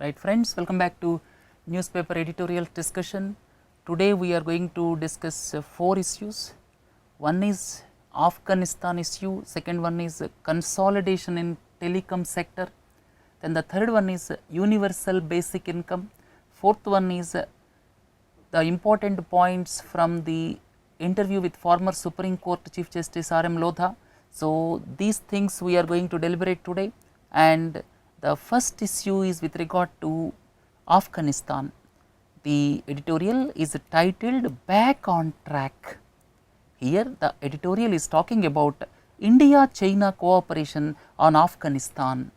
Right friends, welcome back to newspaper editorial discussion. Today we are going to discuss 4 issues. One is Afghanistan issue, second one is consolidation in telecom sector, then the third one is universal basic income, fourth one is the important points from the interview with former Supreme Court Chief Justice R.M. Lodha. So, these things we are going to deliberate today, and the first issue is with regard to Afghanistan. The editorial is titled Back on Track. Here the editorial is talking about India-China cooperation on Afghanistan,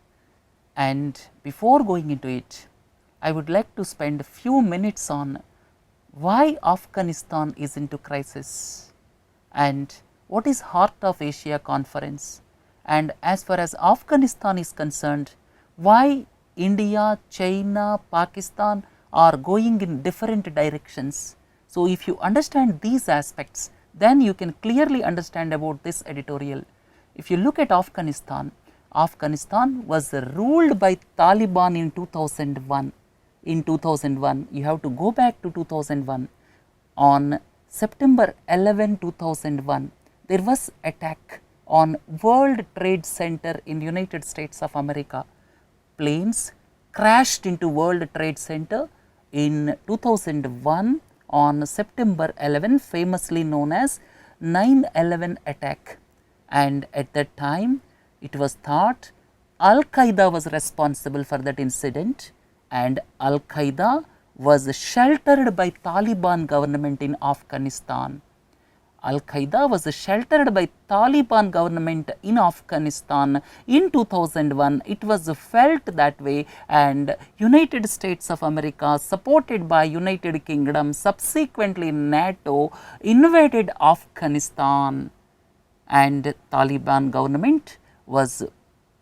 and before going into it, I would like to spend a few minutes on why Afghanistan is into crisis and what is Heart of Asia conference, and as far as Afghanistan is concerned, why India, China, Pakistan are going in different directions. So, if you understand these aspects, then you can clearly understand about this editorial. If you look at Afghanistan, Afghanistan was ruled by Taliban in 2001. In 2001, you have to go back to 2001. On September 11, 2001, there was attack on World Trade Center in United States of America. Planes crashed into World Trade Center in 2001 on September 11, famously known as 9/11 attack, and at that time it was thought Al-Qaeda was responsible for that incident, and Al-Qaeda was sheltered by Taliban government in Afghanistan. Al-Qaeda was sheltered by Taliban government in Afghanistan in 2001. It was felt that way, and United States of America, supported by United Kingdom, subsequently NATO, invaded Afghanistan, and Taliban government was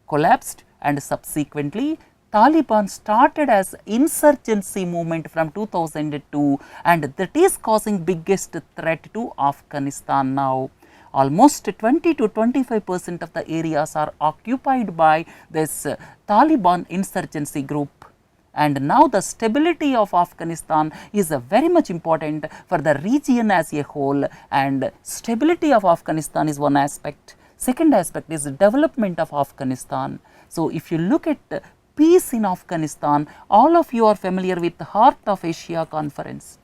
collapsed, and subsequently Taliban started as insurgency movement from 2002, and that is causing biggest threat to Afghanistan now. Almost 20 to 25% of the areas are occupied by this Taliban insurgency group, and now the stability of Afghanistan is very much important for the region as a whole, and stability of Afghanistan is one aspect. Second aspect is development of Afghanistan. So, if you look at peace in Afghanistan, all of you are familiar with the Heart of Asia conference.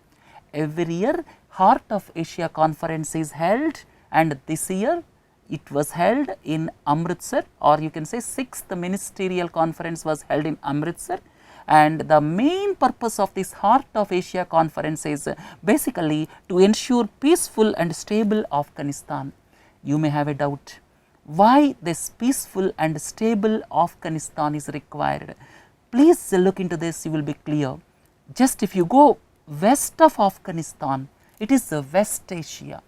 Every year Heart of Asia conference is held, and this year it was held in Amritsar, or you can say 6th ministerial conference was held in Amritsar, and the main purpose of this Heart of Asia conference is basically to ensure peaceful and stable Afghanistan. You may have a doubt why this peaceful and stable Afghanistan is required. Please look into this, you will be clear. Just if you go west of Afghanistan, it is West Asia.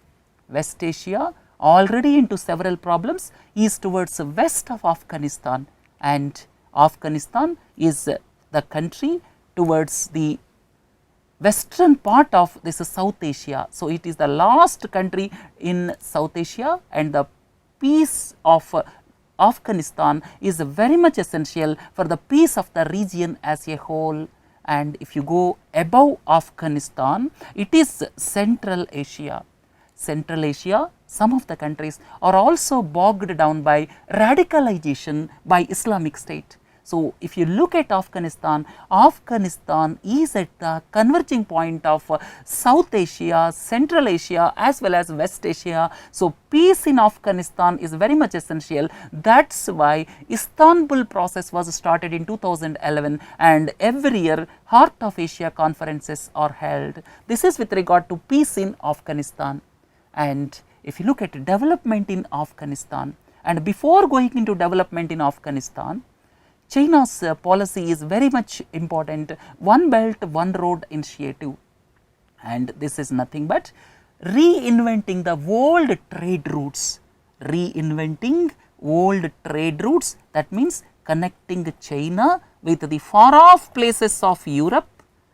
West Asia already into several problems is towards west of Afghanistan, and Afghanistan is the country towards the western part of this South Asia. So, it is the last country in South Asia, and the peace of Afghanistan is very much essential for the peace of the region as a whole. And if you go above Afghanistan, it is Central Asia. Central Asia, some of the countries are also bogged down by radicalization by Islamic State. So, if you look at Afghanistan, Afghanistan is at the converging point of South Asia, Central Asia as well as West Asia. So, peace in Afghanistan is very much essential. That is why Istanbul process was started in 2011, and every year Heart of Asia conferences are held. This is with regard to peace in Afghanistan. And if you look at development in Afghanistan, and before going into development in Afghanistan, China's policy is very much important, One Belt, One Road initiative, and this is nothing but reinventing the old trade routes, reinventing old trade routes. That means connecting China with the far off places of Europe,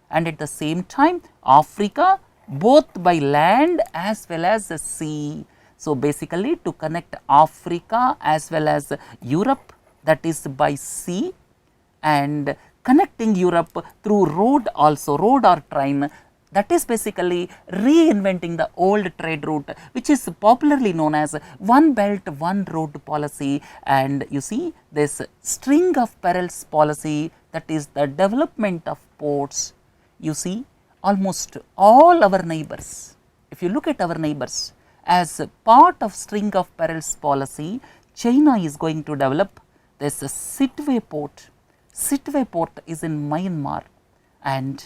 and at the same time Africa, both by land as well as the sea. So, basically to connect Africa as well as Europe, that is by sea, and connecting Europe through road also, road or train. That is basically reinventing the old trade route, which is popularly known as one belt, one road policy. And you see this string of perils policy, that is the development of ports. You see almost all our neighbors, if you look at our neighbors, as part of string of perils policy, China is going to develop this Sittwe port. Sittwe port is in Myanmar, and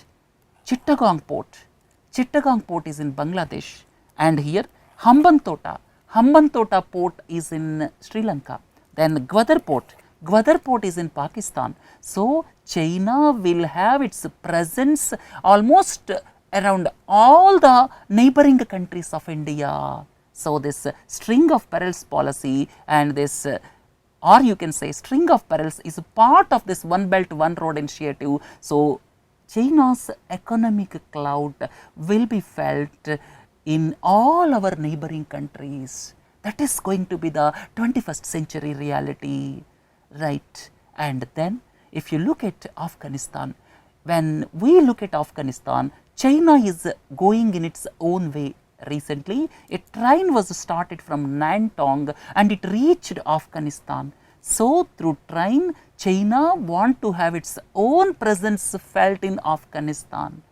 Chittagong port is in Bangladesh, and here Hambantota port is in Sri Lanka, then Gwadar port is in Pakistan. So, China will have its presence almost around all the neighboring countries of India. So, this string of perils policy and this or you can say string of perils is a part of this one belt one road initiative. So, China's economic clout will be felt in all our neighboring countries. That is going to be the 21st century reality, right? And then if you look at Afghanistan, when we look at Afghanistan, China is going in its own way. Recently, a train was started from Nantong and it reached Afghanistan. So, through train, China want to have its own presence felt in Afghanistan.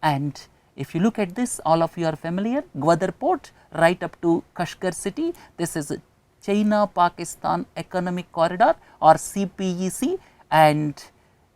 And if you look at this, all of you are familiar, Gwadar port right up to Kashgar city, this is China-Pakistan Economic Corridor or CPEC, and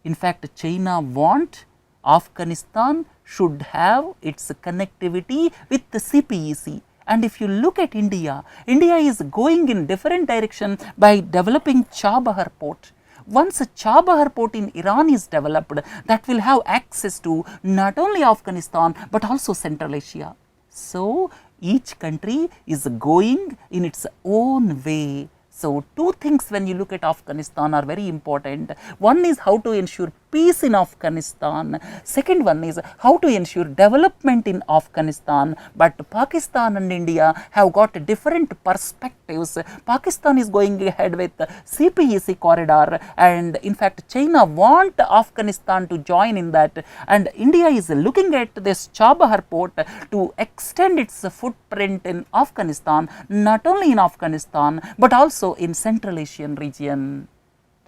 in fact, China want Afghanistan should have its connectivity with the CPEC. And if you look at India, India is going in different direction by developing Chabahar port. Once Chabahar port in Iran is developed, that will have access to not only Afghanistan but also Central Asia. So, each country is going in its own way. So, two things when you look at Afghanistan are very important. One is how to ensure peace in Afghanistan. Second one is how to ensure development in Afghanistan. But Pakistan and India have got different perspectives. Pakistan is going ahead with CPEC corridor, and in fact, China want Afghanistan to join in that, and India is looking at this Chabahar port to extend its footprint in Afghanistan, not only in Afghanistan but also in Central Asian region,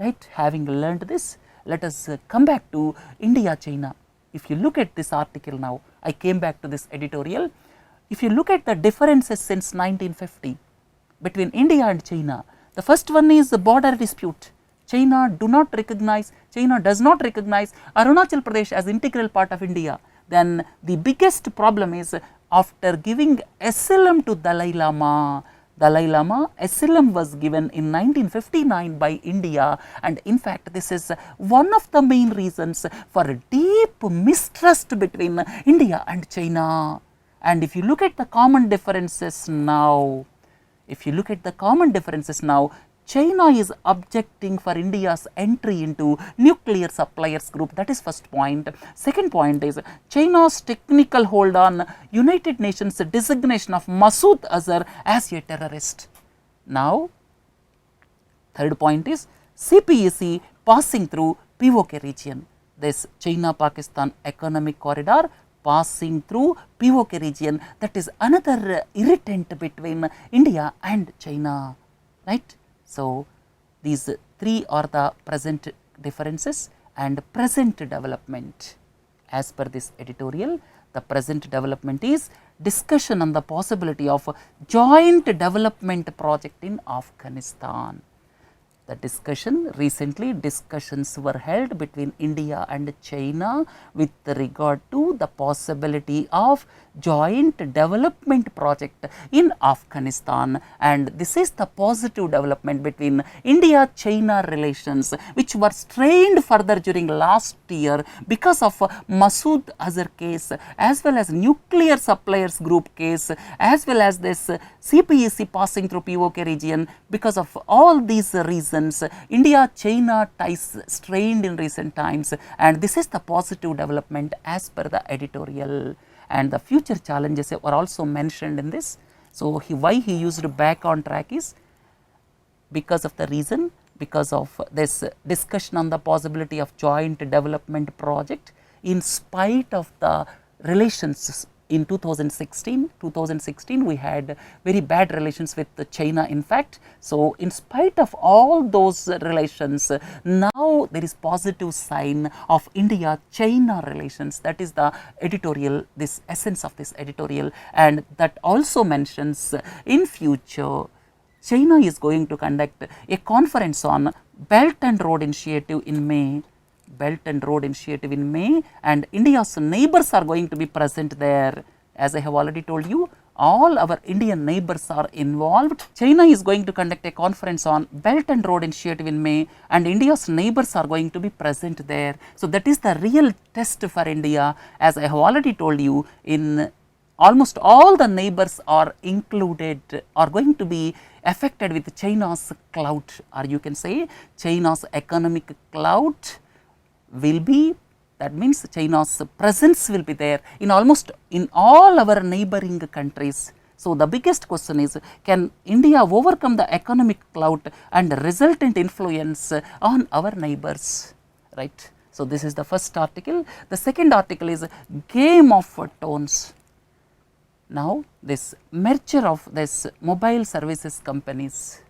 right? Having learned this, let us come back to India, China. If you look at this article now, I came back to this editorial. If you look at the differences since 1950 between India and China, the first one is the border dispute. China does not recognize Arunachal Pradesh as integral part of India. Then the biggest problem is after giving asylum to Dalai Lama, asylum was given in 1959 by India, and in fact, this is one of the main reasons for deep mistrust between India and China. And if you look at the common differences now, China is objecting for India's entry into nuclear suppliers group. That is first point. Second point is China's technical hold on United Nations designation of Masood Azhar as a terrorist. Now, third point is CPEC passing through POK region. This China-Pakistan economic corridor passing through POK region, that is another irritant between India and China, right? So, these three are the present differences and present development. As per this editorial, the present development is discussion on the possibility of joint development project in Afghanistan. The discussions were held between India and China with regard to the possibility of joint development project in Afghanistan, and this is the positive development between India-China relations, which were strained further during last year because of Masood Azhar case, as well as nuclear suppliers group case, as well as this CPEC passing through POK region. Because of all these reasons, India-China ties strained in recent times, and this is the positive development as per the editorial. And the future challenges are also mentioned in this. So, why he used back on track is because of the reason, because of this discussion on the possibility of joint development project in spite of the relations in 2016 we had very bad relations with China in fact. So, in spite of all those relations, now there is positive sign of India-China relations. That is the editorial, this essence of this editorial, and that also mentions in future China is going to conduct a conference on Belt and Road Initiative in May. And India's neighbors are going to be present there. As I have already told you, all our Indian neighbors are involved. China is going to conduct a conference on Belt and Road Initiative in May, and India's neighbors are going to be present there. So, that is the real test for India. As I have already told you, in almost all the neighbors are included, are going to be affected with China's clout, or you can say China's economic clout will be, that means China's presence will be there in almost in all our neighboring countries. So, the biggest question is, can India overcome the economic clout and resultant influence on our neighbors, right. So, this is the first article. The second article is game of tones. Now, this merger of this mobile services companies,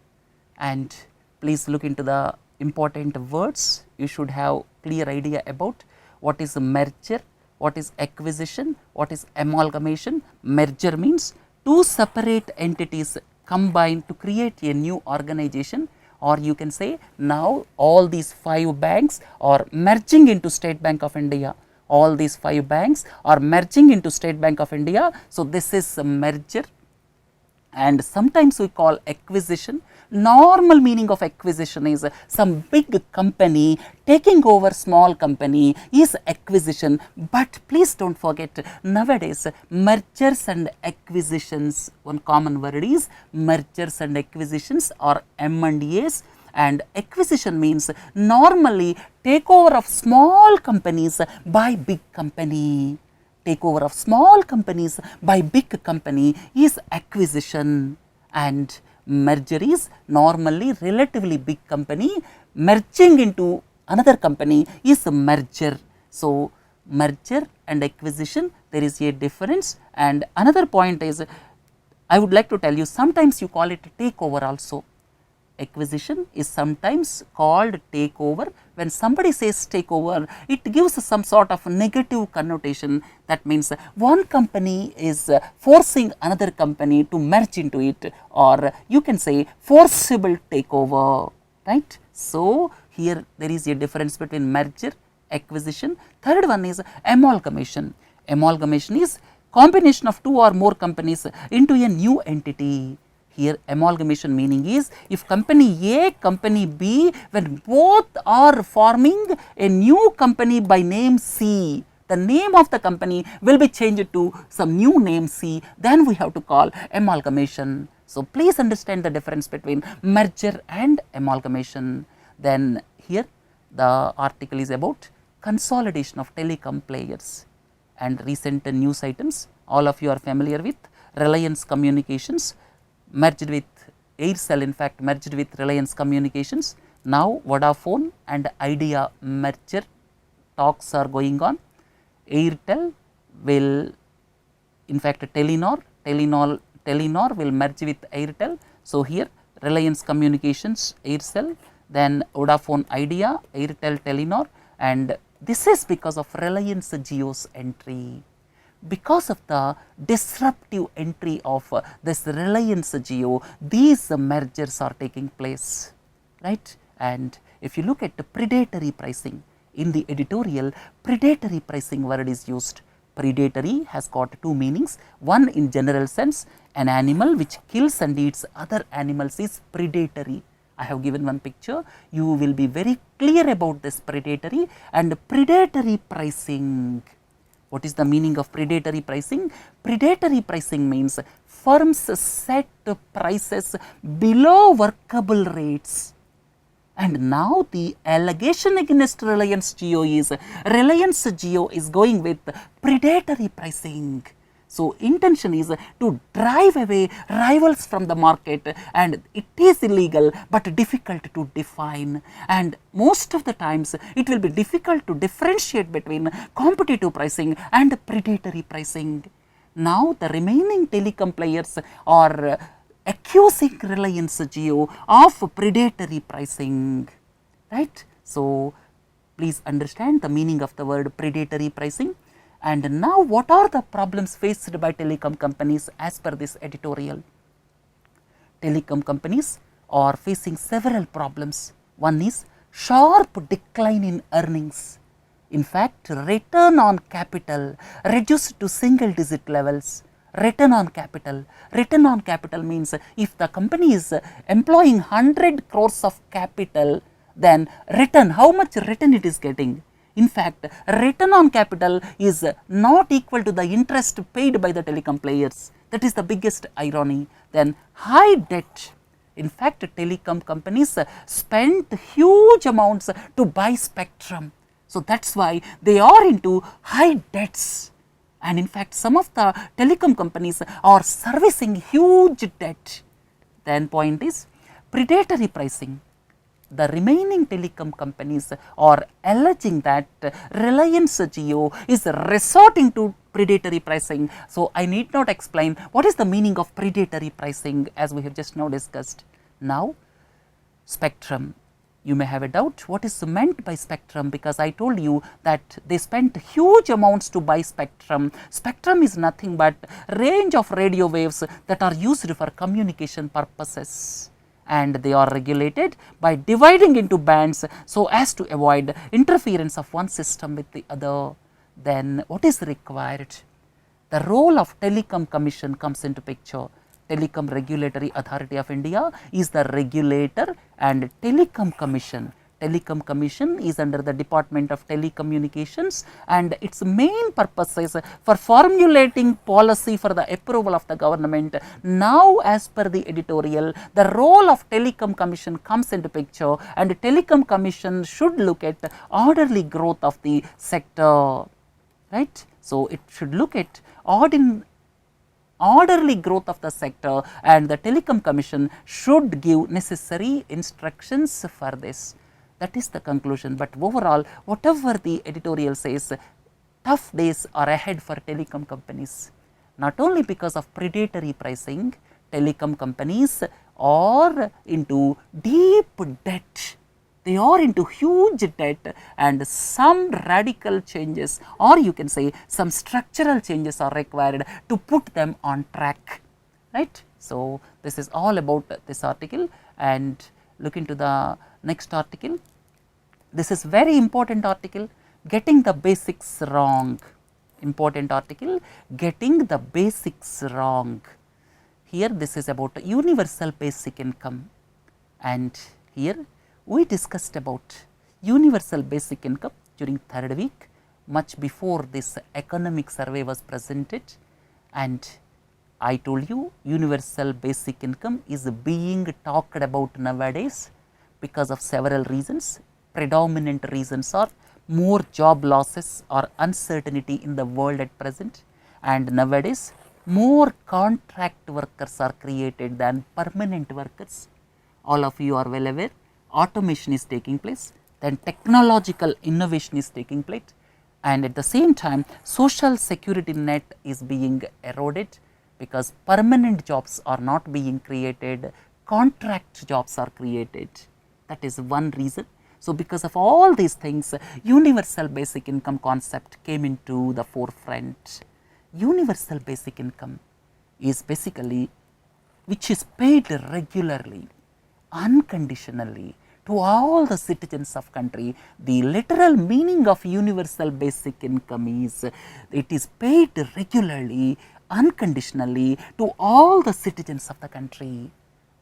and please look into the important words. You should have clear idea about what is merger, what is acquisition, what is amalgamation. Merger means two separate entities combine to create a new organization, or you can say now all these 5 banks are merging into State Bank of India. All these 5 banks are merging into State Bank of India. So, this is a merger, and sometimes we call acquisition. Normal meaning of acquisition is some big company taking over small company is acquisition, but please do not forget nowadays mergers and acquisitions, one common word is mergers and acquisitions or M&As, and acquisition means normally takeover of small companies by big company. Takeover of small companies by big company is acquisition, and merger is normally relatively big company merging into another company is a merger. So, merger and acquisition, there is a difference. And another point is, I would like to tell you, sometimes you call it takeover also. Acquisition is sometimes called takeover. When somebody says takeover, it gives some sort of negative connotation. That means one company is forcing another company to merge into it, or you can say forcible takeover, right. So, here there is a difference between merger, acquisition. Third one is amalgamation. Amalgamation is combination of 2 or more companies into a new entity. Here amalgamation meaning is, if company A, company B, when both are forming a new company by name C, the name of the company will be changed to some new name C, then we have to call amalgamation. So, please understand the difference between merger and amalgamation. Then here the article is about consolidation of telecom players and recent news items. All of you are familiar with Reliance Communications merged with Aircel, in fact merged with Reliance Communications. Now, Vodafone and Idea merger talks are going on. Airtel will, in fact Telenor will merge with Airtel. So, here Reliance Communications, Aircel, then Vodafone Idea, Airtel, Telenor, and this is because of Reliance Jio's entry. Because of the disruptive entry of this Reliance Jio, these mergers are taking place, right. And if you look at the predatory pricing, in the editorial, predatory pricing word is used. Predatory has got 2 meanings. One, in general sense, an animal which kills and eats other animals is predatory. I have given one picture, you will be very clear about this predatory and predatory pricing. What is the meaning of predatory pricing? Predatory pricing means firms set prices below workable rates. And now the allegation against Reliance Jio is, Reliance Jio is going with predatory pricing. So, intention is to drive away rivals from the market, and it is illegal, but difficult to define, and most of the times it will be difficult to differentiate between competitive pricing and predatory pricing. Now, the remaining telecom players are accusing Reliance Jio of predatory pricing, right. So, please understand the meaning of the word predatory pricing. And now, what are the problems faced by telecom companies as per this editorial? Telecom companies are facing several problems. One is sharp decline in earnings. In fact, return on capital reduced to single digit levels. Return on capital means if the company is employing 100 crores of capital, then return, how much return it is getting? In fact, return on capital is not equal to the interest paid by the telecom players. That is the biggest irony. Then high debt. In fact, telecom companies spent huge amounts to buy spectrum. So, that is why they are into high debts. And in fact, some of the telecom companies are servicing huge debt. Then point is predatory pricing. The remaining telecom companies are alleging that Reliance Jio is resorting to predatory pricing. So, I need not explain what is the meaning of predatory pricing as we have just now discussed. Now, spectrum. You may have a doubt what is meant by spectrum, because I told you that they spent huge amounts to buy spectrum. Spectrum is nothing but range of radio waves that are used for communication purposes, and they are regulated by dividing into bands so as to avoid interference of one system with the other. Then what is required? The role of Telecom Commission comes into picture. Telecom Regulatory Authority of India is the regulator, and Telecom Commission. Telecom Commission is under the Department of Telecommunications, and its main purpose is for formulating policy for the approval of the government. Now, as per the editorial, the role of Telecom Commission comes into picture, and Telecom Commission should look at orderly growth of the sector, right. So, it should look at orderly growth of the sector, and the Telecom Commission should give necessary instructions for this. That is the conclusion. But overall, whatever the editorial says, tough days are ahead for telecom companies. Not only because of predatory pricing, telecom companies are into deep debt. They are into huge debt, and some radical changes, or you can say some structural changes are required to put them on track, right. So, this is all about this article, and look into the next article. This is very important article, getting the basics wrong. Important article, getting the basics wrong. Here this is about universal basic income, and here we discussed about universal basic income during third week, much before this economic survey was presented, and I told you universal basic income is being talked about nowadays because of several reasons. Predominant reasons are more job losses or uncertainty in the world at present, and nowadays more contract workers are created than permanent workers. All of you are well aware, automation is taking place, then technological innovation is taking place, and at the same time social security net is being eroded because permanent jobs are not being created, contract jobs are created. That is one reason. So, because of all these things, universal basic income concept came into the forefront. Universal basic income is basically which is paid regularly, unconditionally to all the citizens of country. The literal meaning of universal basic income is it is paid regularly, unconditionally to all the citizens of the country,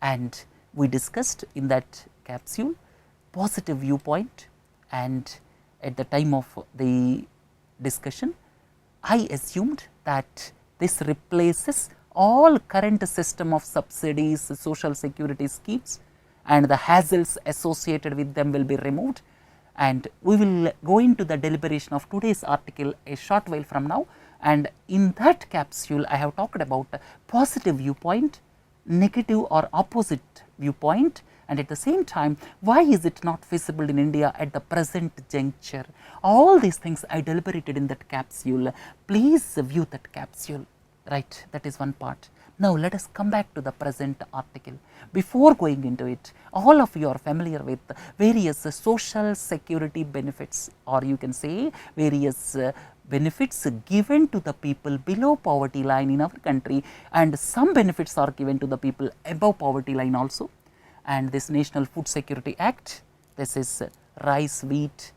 and we discussed in that capsule positive viewpoint, and at the time of the discussion I assumed that this replaces all current system of subsidies, social security schemes, and the hassles associated with them will be removed, and we will go into the deliberation of today's article a short while from now. and in that capsule I have talked about positive viewpoint, negative or opposite viewpoint, and at the same time why is it not feasible in India at the present juncture. All these things I deliberated in that capsule. Please view that capsule, right. That is one part. Now, let us come back to the present article. Before going into it, all of you are familiar with various social security benefits, or you can say various benefits given to the people below poverty line in our country, and some benefits are given to the people above poverty line also. And this National Food Security Act, this is rice, wheat.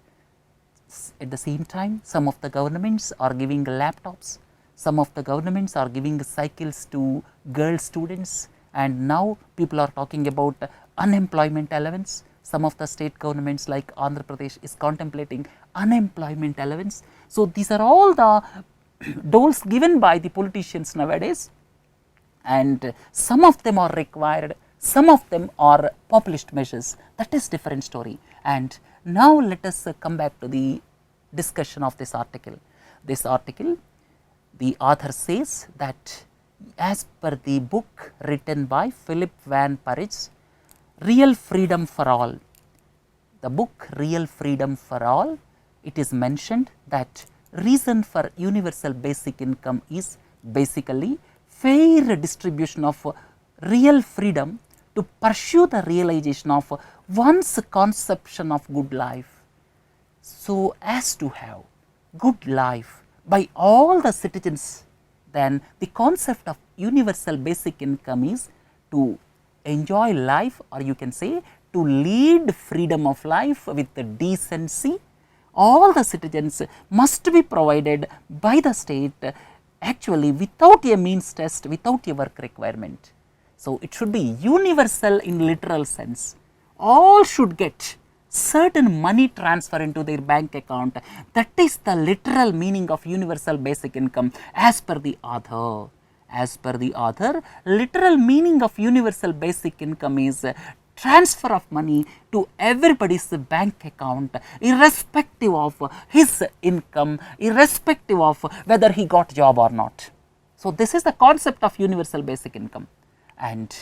At the same time, some of the governments are giving laptops, some of the governments are giving cycles to girl students, and now people are talking about unemployment allowance. Some of the state governments like Andhra Pradesh is contemplating unemployment allowance. So, these are all the doles given by the politicians nowadays, and some of them are required, some of them are populist measures. That is different story. And now, let us come back to the discussion of this article. This article, the author says that as per the book written by Philip Van Parijs, Real Freedom for All, the book Real Freedom for All, it is mentioned that reason for universal basic income is basically fair distribution of real freedom to pursue the realization of one's conception of good life, so as to have good life by all the citizens. Then the concept of universal basic income is to enjoy life, or you can say to lead freedom of life with decency. All the citizens must be provided by the state actually without a means test, without a work requirement. So, it should be universal in literal sense. All should get certain money transfer into their bank account. That is the literal meaning of universal basic income as per the author. As per the author, literal meaning of universal basic income is transfer of money to everybody's bank account, irrespective of his income, irrespective of whether he got job or not. So, this is the concept of universal basic income. And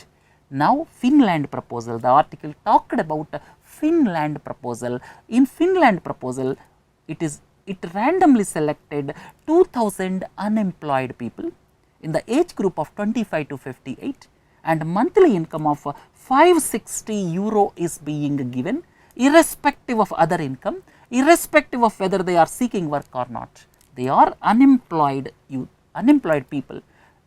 now, Finland Proposal, the article talked about Finland Proposal. In Finland Proposal, it randomly selected 2000 unemployed people in the age group of 25 to 58, and monthly income of 560 euro is being given, irrespective of other income, irrespective of whether they are seeking work or not. They are unemployed people,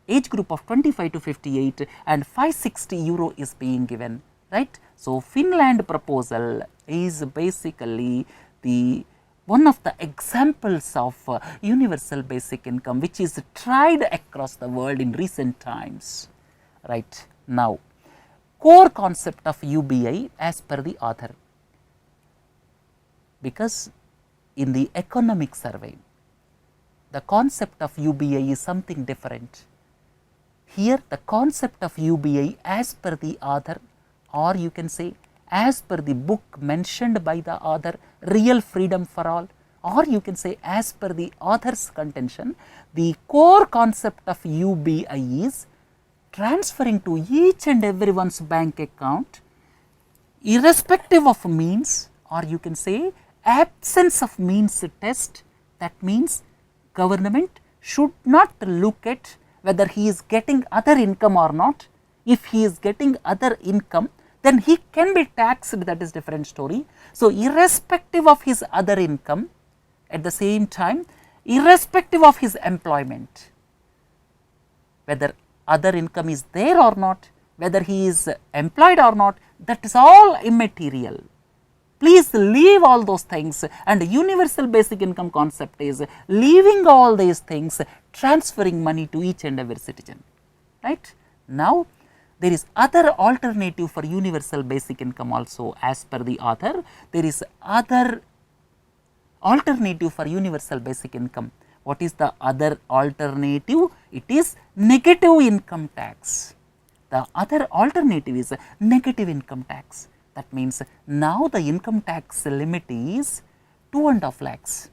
age group of 25 to 58, and 560 euro is being given, right. So, Finland Proposal is basically the one of the examples of universal basic income which is tried across the world in recent times, right. Now, core concept of UBI as per the author, because in the economic survey, the concept of UBI is something different. Here, the concept of UBI as per the author, or you can say as per the book mentioned by the author, Real Freedom for All, or you can say as per the author's contention, the core concept of UBI is transferring to each and everyone's bank account, irrespective of means, or you can say absence of means test. That means government should not look at whether he is getting other income or not. If he is getting other income, then he can be taxed, that is different story. So, irrespective of his other income, at the same time irrespective of his employment, whether other income is there or not, whether he is employed or not, that is all immaterial. Please leave all those things, and universal basic income concept is leaving all these things, transferring money to each and every citizen, right. Now, there is other alternative for universal basic income also as per the author. There is other alternative for universal basic income. What is the other alternative? It is negative income tax. The other alternative is negative income tax. That means now the income tax limit is 2.5 lakhs.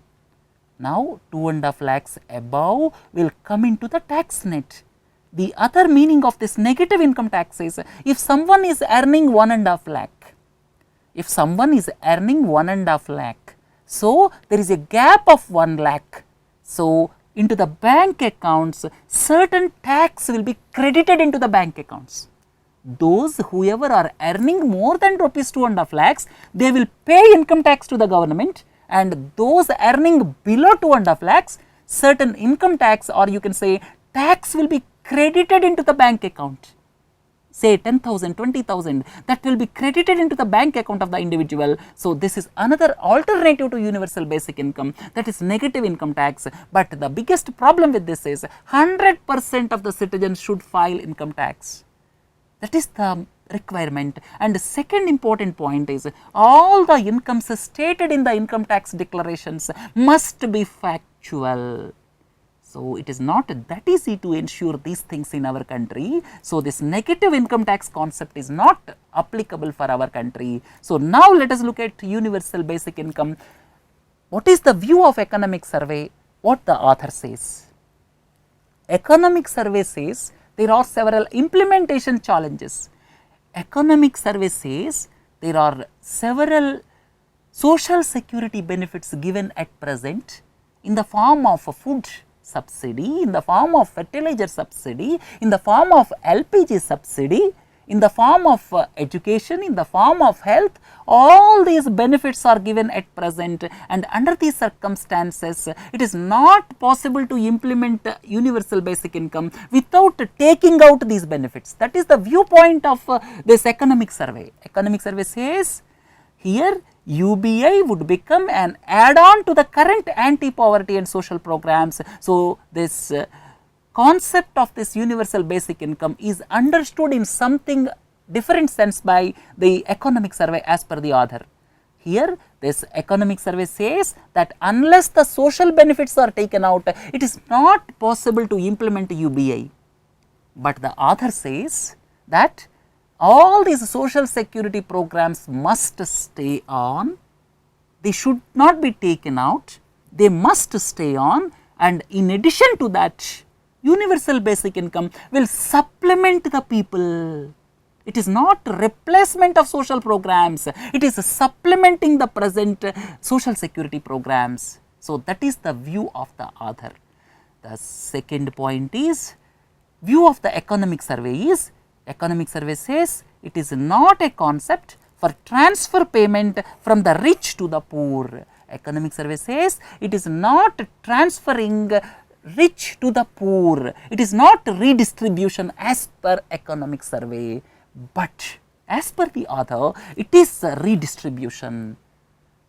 Now 2.5 lakhs above will come into the tax net. The other meaning of this negative income tax is, if someone is earning 1.5 lakh, if someone is earning 1.5 lakh, so there is a gap of 1 lakh. So into the bank accounts, certain tax will be credited into the bank accounts. Those whoever are earning more than rupees 2.5 lakhs, they will pay income tax to the government, and those earning below 2.5 lakhs, certain income tax, or you can say tax, will be credited into the bank account. Say 10,000, 20,000, that will be credited into the bank account of the individual. So this is another alternative to universal basic income, that is negative income tax. But the biggest problem with this is 100% of the citizens should file income tax. That is the requirement. And the second important point is, all the incomes stated in the income tax declarations must be factual. So it is not that easy to ensure these things in our country. So this negative income tax concept is not applicable for our country. So now let us look at universal basic income. What is the view of economic survey? What the author says? Economic survey says there are several implementation challenges. Economic survey says there are several social security benefits given at present in the form of food subsidy, in the form of fertilizer subsidy, in the form of LPG subsidy, in the form of education, in the form of health. All these benefits are given at present, and under these circumstances, it is not possible to implement universal basic income without taking out these benefits. That is the viewpoint of this economic survey. Economic survey says here UBI would become an add-on to the current anti-poverty and social programs. So this concept of this universal basic income is understood in something different sense by the economic survey as per the author. Here this economic survey says that unless the social benefits are taken out, it is not possible to implement UBI. But the author says that all these social security programs must stay on, they should not be taken out, they must stay on, and in addition to that, universal basic income will supplement the people. It is not replacement of social programs, it is supplementing the present social security programs. So that is the view of the author. The second point is, view of the economic survey is, economic survey says it is not a concept for transfer payment from the rich to the poor. Economic survey says it is not transferring rich to the poor, it is not redistribution as per economic survey, but as per the author, it is a redistribution.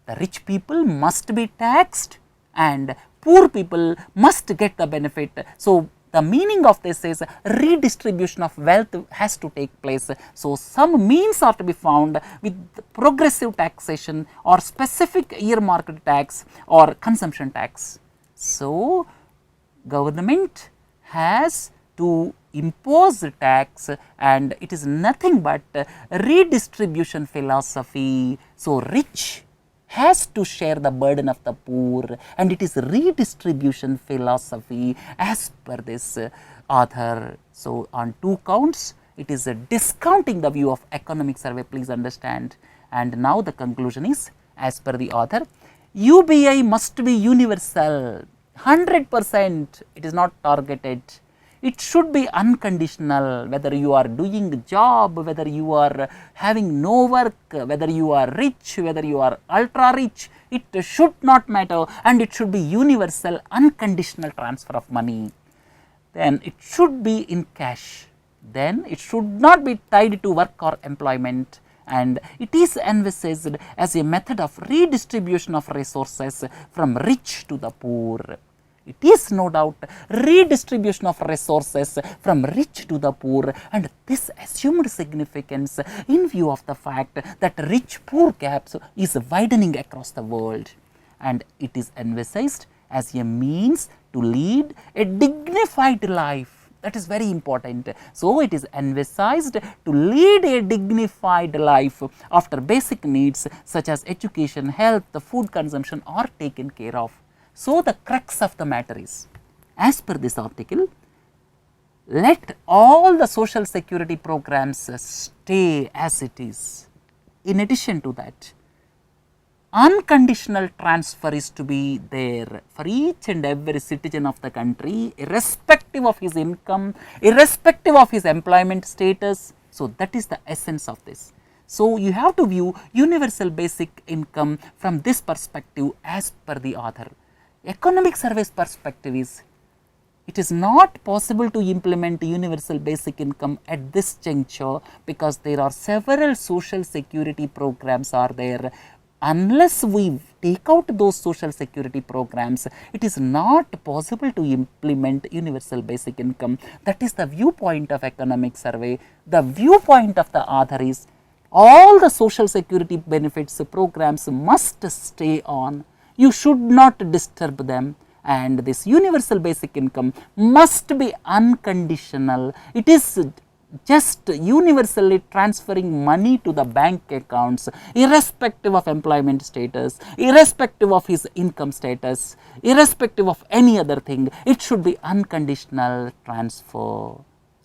The rich people must be taxed and poor people must get the benefit. So the meaning of this is redistribution of wealth has to take place. So some means are to be found with progressive taxation or specific earmarked tax or consumption tax. So government has to impose tax, and it is nothing but redistribution philosophy. So rich has to share the burden of the poor, and it is redistribution philosophy as per this author. So on two counts, it is discounting the view of economic survey, please understand. And now the conclusion is, as per the author, UBI must be universal, 100%, it is not targeted. It should be unconditional, whether you are doing a job, whether you are having no work, whether you are rich, whether you are ultra rich, it should not matter, and it should be universal, unconditional transfer of money. Then it should be in cash, then it should not be tied to work or employment, and it is envisaged as a method of redistribution of resources from rich to the poor. It is no doubt redistribution of resources from rich to the poor, and this assumed significance in view of the fact that rich-poor gaps is widening across the world, and it is envisaged as a means to lead a dignified life. That is very important. So it is envisaged to lead a dignified life after basic needs such as education, health, food consumption are taken care of. So, the crux of the matter is, as per this article, let all the social security programs stay as it is. In addition to that, unconditional transfer is to be there for each and every citizen of the country, irrespective of his income, irrespective of his employment status. So, that is the essence of this. So, you have to view universal basic income from this perspective as per the author. Economic survey's perspective is, it is not possible to implement universal basic income at this juncture because there are several social security programs are there. Unless we take out those social security programs, it is not possible to implement universal basic income. That is the viewpoint of economic survey. The viewpoint of the author is, all the social security benefits programs must stay on. You should not disturb them, and this universal basic income must be unconditional. It is just universally transferring money to the bank accounts, irrespective of employment status, irrespective of his income status, irrespective of any other thing. It should be unconditional transfer,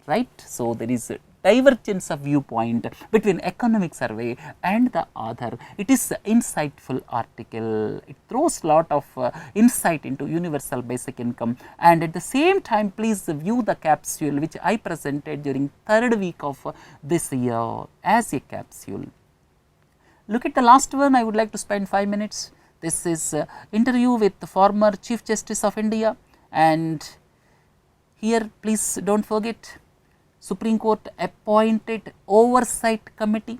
right. So, there is a divergence of viewpoint between economic survey and the author. It is an insightful article. It throws lot of insight into universal basic income, and at the same time, please view the capsule which I presented during 3rd week of this year as a capsule. Look at the last one. I would like to spend 5 minutes. This is interview with the former Chief Justice of India, and here please don't forget, Supreme Court appointed oversight committee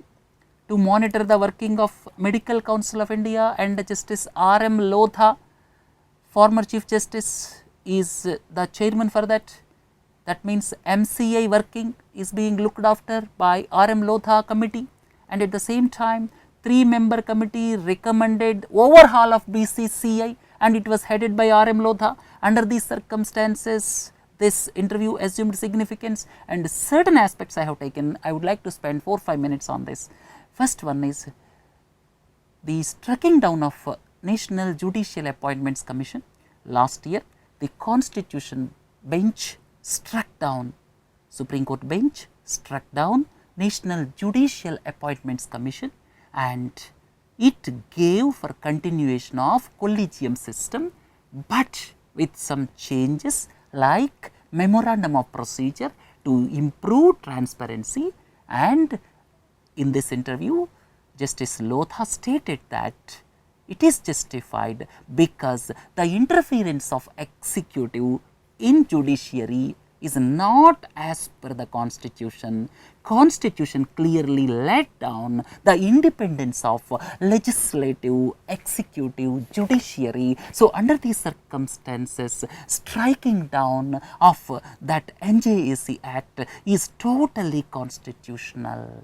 to monitor the working of Medical Council of India, and Justice R.M. Lodha, former Chief Justice, is the chairman for that. That means MCI working is being looked after by R.M. Lodha committee, and at the same time 3-member committee recommended overhaul of BCCI, and it was headed by R.M. Lodha. Under these circumstances, this interview assumed significance, and certain aspects I have taken. I would like to spend 4-5 minutes on this. First one is the striking down of National Judicial Appointments Commission. Last year, the Constitution bench struck down, Supreme Court bench struck down National Judicial Appointments Commission, and it gave for continuation of collegium system, but with some changes like memorandum of procedure to improve transparency. And in this interview, Justice Lodha stated that it is justified because the interference of executive in judiciary is not as per the Constitution. Constitution clearly laid down the independence of legislative, executive, judiciary. So, under these circumstances, striking down of that NJAC Act is totally constitutional.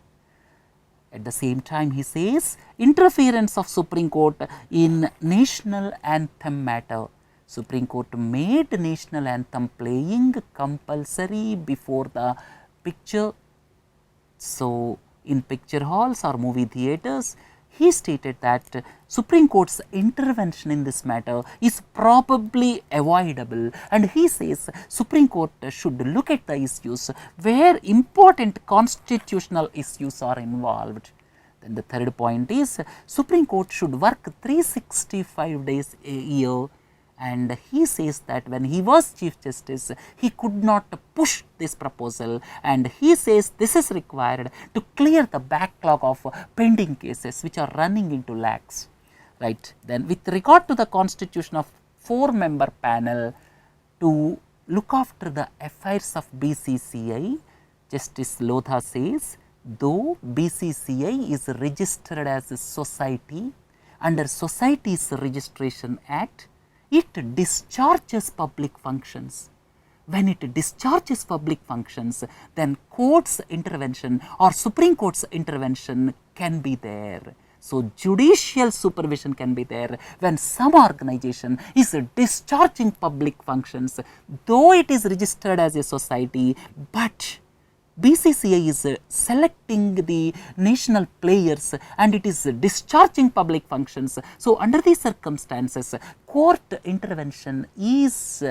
At the same time, he says, interference of Supreme Court in national anthem matter. Supreme Court made national anthem playing compulsory before the picture. So, in picture halls or movie theatres, he stated that Supreme Court's intervention in this matter is probably avoidable, and he says Supreme Court should look at the issues where important constitutional issues are involved. Then the third point is Supreme Court should work 365 days a year, and he says that when he was Chief Justice, he could not push this proposal, and he says this is required to clear the backlog of pending cases which are running into lakhs. Right. Then with regard to the constitution of 4-member panel to look after the affairs of BCCI, Justice Lodha says, though BCCI is registered as a society under Societies Registration Act, it discharges public functions. When it discharges public functions, then court's intervention or Supreme Court's intervention can be there. So, judicial supervision can be there when some organization is discharging public functions, though it is registered as a society, but BCCI is selecting the national players and it is discharging public functions. So, under these circumstances, court intervention is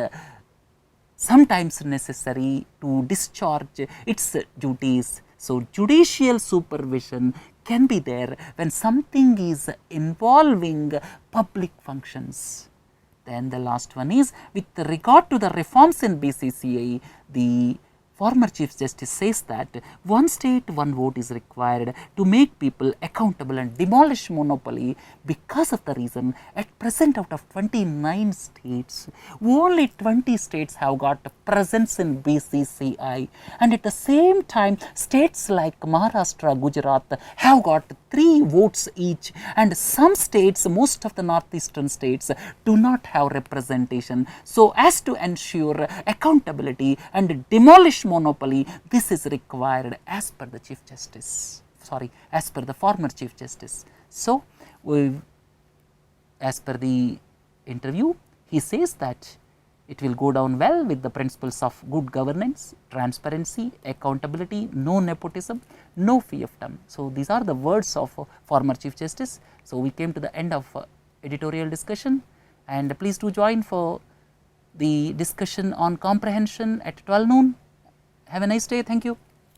sometimes necessary to discharge its duties. So, judicial supervision can be there when something is involving public functions. Then the last one is with regard to the reforms in BCCI, the former Chief Justice says that one state, one vote is required to make people accountable and demolish monopoly. Because of the reason, at present out of 29 states, only 20 states have got presence in BCCI, and at the same time states like Maharashtra, Gujarat have got 3 votes each, and some states, most of the northeastern states do not have representation. So, as to ensure accountability and demolish monopoly, this is required as per the Chief Justice, as per the former Chief Justice. So, as per the interview, he says that it will go down well with the principles of good governance, transparency, accountability, no nepotism, no fiefdom. So, these are the words of former Chief Justice. So, we came to the end of editorial discussion, and please do join for the discussion on comprehension at 12 noon. Have a nice day. Thank you.